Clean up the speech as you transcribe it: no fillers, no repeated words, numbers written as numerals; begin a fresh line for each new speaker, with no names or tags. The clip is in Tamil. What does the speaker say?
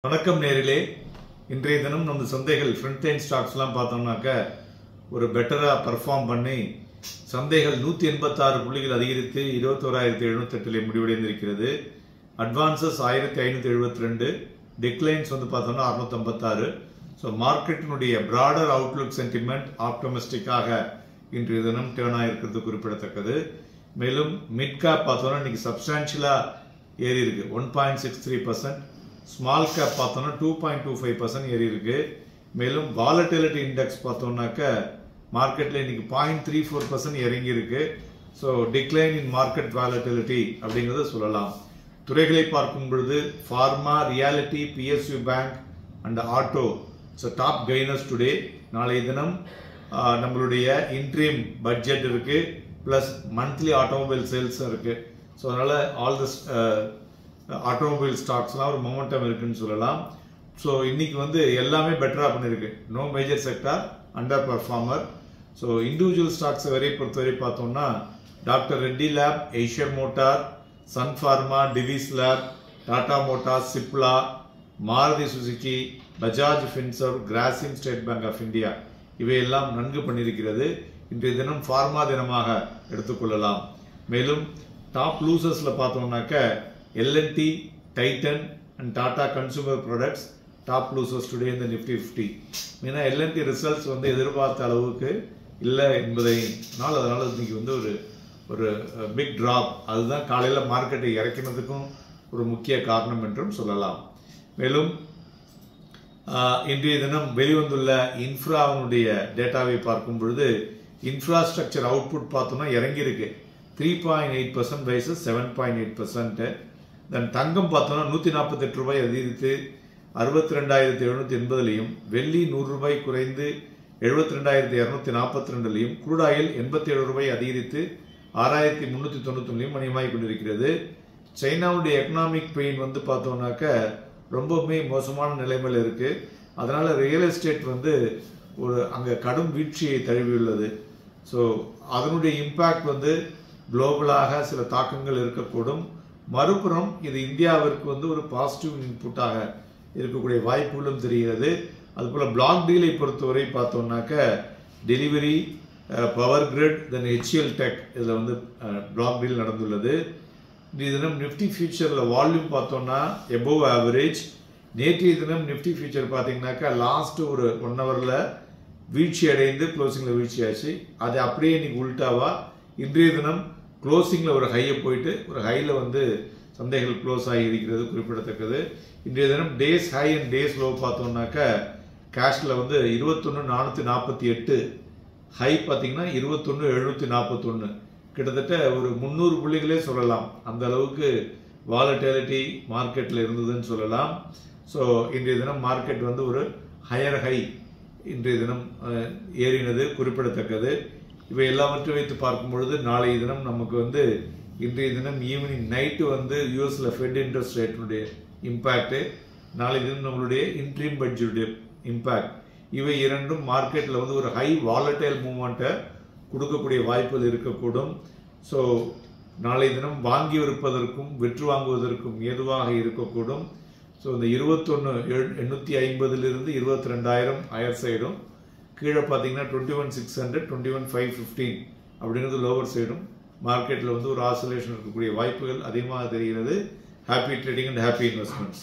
வணக்கம் நேரிலே இன்றைய தினம் நம்ம சந்தைகள் ஃப்ரண்ட் லைன் ஸ்டாக்ஸ்லாம் பார்த்தோம்னாக்க ஒரு பெட்டராக பர்ஃபார்ம் பண்ணி சந்தைகள் 186 புள்ளிகள் அதிகரித்து 21,708 முடிவடைந்திருக்கிறது. அட்வான்சஸ் 1572, டிக்ளைன்ஸ் பார்த்தோம்னா 656. ஸோ மார்க்கெட்டினுடைய பிராடர் அவுட்லுக் சென்டிமெண்ட் ஆப்டமிஸ்டிக்காக இன்றைய தினம் டேர்ன் ஆகிருக்கிறது குறிப்பிடத்தக்கது. மேலும் மிட் கேப் பார்த்தோம்னா இன்னைக்கு சப்ஸ்டான்ஷியலாக ஏறி இருக்கு 1.63%. ஸ்மால் கேப் பார்த்தோம்னா 2.25% ஏறி இருக்கு. மேலும் வாலட்டிலிட்டி இண்டெக்ஸ் பார்த்தோம்னாக்க மார்க்கெட்ல இன்னைக்கு 0.34% இறங்கி இருக்கு. So decline in market volatility அப்படிங்கிறத சொல்லலாம். துறைகளை பார்க்கும் பொழுது pharma, reality, PSU bank and auto top gainers today. நாளைய தினம் நம்மளுடைய இன்ட்ரீம் பட்ஜெட் இருக்கு, பிளஸ் மந்த்லி ஆட்டோமொபைல் சேல்ஸ் இருக்கு. ஸோ அதனால ஆல் திஸ் ஆட்டோமொபைல் ஸ்டாக்ஸ்லாம் ஒரு மொமெண்டம் இருக்குன்னு சொல்லலாம். ஸோ இன்னைக்கு எல்லாமே பெட்டராக பண்ணியிருக்கு. No major sector under performer. So individual ஸ்டாக்ஸை பொறுத்தவரை பார்த்தோம்னா doctor Reddy lab, Asian motor, Sun Pharma, Divi's lab, Tata Motors, Cipla, Maruti Suzuki, Bajaj Finserv, Grasim, State Bank of India இவையெல்லாம் நன்கு பண்ணியிருக்கிறது. இன்றைய தினம் ஃபார்மா தினமாக எடுத்துக்கொள்ளலாம். மேலும் டாப் லூசர்ஸ்ல பார்த்தோம்னாக்க L&T, Titan and Tata consumer products top losers today இந்த நிஃப்டி 50. ஏன்னா L&T ரிசல்ட்ஸ் எதிர்பார்த்த அளவுக்கு இல்லை என்பதைனால் அதனால இன்னைக்கு ஒரு பிக் டிராப். அதுதான் காலையில் மார்க்கெட்டை இறக்கினதுக்கும் ஒரு முக்கிய காரணம் என்றும் சொல்லலாம். மேலும் இன்றைய தினம் வெளிவந்துள்ள இன்ஃப்ராவுடைய டேட்டாவை பார்க்கும் பொழுது இன்ஃப்ராஸ்ட்ரக்சர் அவுட்புட் பார்த்தோம்னா இறங்கி இருக்கு 3.8% வைசஸ் 7.8%. தென் தங்கம் பார்த்தோம்னா 148 ரூபாய் அதிகரித்து 62,780, வெள்ளி 100 ரூபாய் குறைந்து 72,242, குரூட் ஆயில் 87 ரூபாய் அதிகரித்து 6,391 மணியமாகி கொண்டிருக்கிறது. சைனாவுடைய எக்கனாமிக் பெயின் பார்த்தோம்னாக்க ரொம்பவுமே மோசமான நிலைமையில் இருக்கு. அதனால ரியல் எஸ்டேட் அங்கே கடும் வீழ்ச்சியை தழுவியுள்ளது. ஸோ அதனுடைய இம்பாக்ட் குளோபலாக சில தாக்கங்கள் இருக்கக்கூடும். மறுபுறம் இது இந்தியாவிற்கு ஒரு பாசிட்டிவ் இன்புட்டாக இருக்கக்கூடிய வாய்ப்புகளும் தெரிகிறது. அதுபோல பிளாக் டீலை பொறுத்தவரை பார்த்தோம்னாக்க டெலிவரி, பவர் கிரிட், தென் HCL டெக் இதில் பிளாக் டீல் நடந்துள்ளது. இன்றைய தினம் நிஃப்டி ஃபியூச்சரில் வால்யூம் பார்த்தோம்னா எபோவ் ஆவரேஜ். நேற்றைய தினம் நிஃப்டி ஃபியூச்சர் பார்த்தீங்கன்னாக்கா லாஸ்ட் ஒரு 1 ஹவரில் வீழ்ச்சி அடைந்து க்ளோசிங்கில் வீழ்ச்சி ஆச்சு. அது அப்படியே இன்னைக்கு உல்டாவா இன்றைய தினம் க்ளோசிங்கில் ஒரு ஹையை போயிட்டு ஒரு ஹையில் சந்தைகள் க்ளோஸ் ஆகி இருக்கிறது குறிப்பிடத்தக்கது. இன்றைய தினம் days high and days low பார்த்தோம்னாக்க கேஷில் 21,448, ஹை பார்த்தீங்கன்னா 21,741, கிட்டத்தட்ட ஒரு 300 புள்ளிகளே சொல்லலாம். அந்த அளவுக்கு வாலட்டிலிட்டி மார்க்கெட்டில் இருந்ததுன்னு சொல்லலாம். ஸோ இன்றைய தினம் மார்க்கெட் ஒரு ஹையர் ஹை இன்றைய தினம் ஏறினது குறிப்பிடத்தக்கது. இவை எல்லாவற்றையும் வைத்து பார்க்கும் பொழுது நாளைய தினம் நமக்கு இன்றைய தினம் ஈவினிங் நைட்டு யூஎஸ்ல ஃபெட் இன்ட்ரெஸ்ட் ரேட்டினுடைய இம்பாக்ட், நாளைய தினம் நம்மளுடைய இன்ட்ரீம் பட்ஜெட்டுடைய இம்பாக்ட், இவை இரண்டும் மார்க்கெட்ல ஒரு ஹை வாலட்டைல் மூவ்மெண்ட்டை கொடுக்கக்கூடிய வாய்ப்புகள் இருக்கக்கூடும். ஸோ நாளைய தினம் வாங்கி விற்பதற்கும் விற்று வாங்குவதற்கும் ஏதுவாக இருக்கக்கூடும். ஸோ இந்த 21,850 22,000 ஹையர் சைடும், கீழே பார்த்தீங்கன்னா 21,600 21,515 அப்படிங்கிறது லோவர் சைடும் மார்க்கெட்டில் ஒரு ஆசோலேஷன் இருக்கக்கூடிய வாய்ப்புகள் அதிகமாக தெரிகிறது. Happy trading and happy investments.